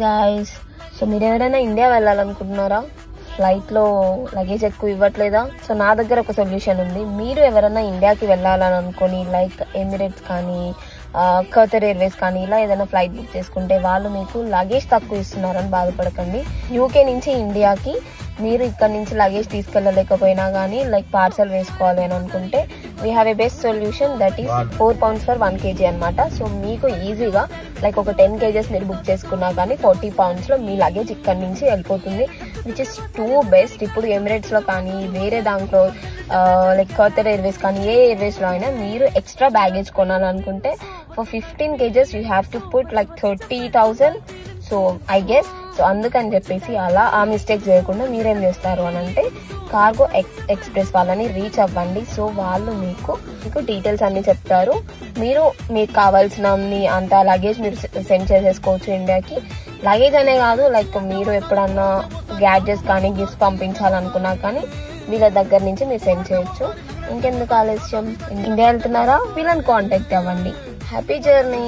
Guys, so మీరు ఎవరైనా India వెళ్ళాలనుకుంటున్నారా? Flight లో లగేజ్ ఎక్కువ ఇవ్వట్లేదా? సో నా దగ్గర ఒక సొల్యూషన్ ఉంది. మీరు ఎవరైనా ఇండియాకి వెళ్ళాలని అనుకుని లైక్ ఎమిరేట్స్ కానీ ఖతర్ ఎయిర్వేస్ కానీ ఇలా ఏదైనా ఫ్లైట్ బుక్ చేసుకుంటే వాళ్ళు మీకు లగేజ్ తక్కువ ఇస్తున్నారని బాధపడకండి. యూకే నుంచి ఇండియాకి మీరు ఇక్కడ నుంచి లగేజ్ తీసుకెళ్ళలేకపోయినా కానీ లైక్ పార్సల్ వేసుకోవాలి అని అనుకుంటే we have a best solution, that is £4 for 1 kg అనమాట. సో మీకు ఈజీగా లైక్ ఒక 10 kgs మీరు బుక్ చేసుకున్నా కానీ £40 లో మీ లగేజ్ ఇక్కడ నుంచి వెళ్ళిపోతుంది, విచ్ ఇస్ టూ బెస్ట్. ఇప్పుడు ఎమిరేట్స్ లో కానీ వేరే దాంట్లో లైక్ ఖతర్ ఎయిర్వేస్ కానీ ఏ ఎయిర్వేస్ లో అయినా మీరు ఎక్స్ట్రా బ్యాగేజ్ కొనాలనుకుంటే for 15 kgs you have to put like 30,000. So I guess so అందుకని చెప్పేసి అలా ఆ మిస్టేక్ చేయకుండా మీరేం చేస్తారు అని అంటే కార్గో ఎక్స్ప్రెస్ వాళ్ళని రీచ్ అవ్వండి. సో వాళ్ళు మీకు డీటెయిల్స్ అన్ని చెప్తారు. మీకు కావాల్సిన అంత లగేజ్ మీరు సెండ్ చేసేసుకోవచ్చు ఇండియాకి. లగేజ్ అనే కాదు, లైక్ మీరు ఎప్పుడన్నా గ్యాడ్జెట్స్ కానీ గిఫ్ట్స్ పంపించాలనుకున్నా కానీ వీళ్ళ దగ్గర నుంచి మీరు సెండ్ చేయొచ్చు. ఇంకెందుకు ఆలస్యం, ఇండియా వెళ్తున్నారా? వీళ్ళని కాంటాక్ట్ అవ్వండి. Happy journey.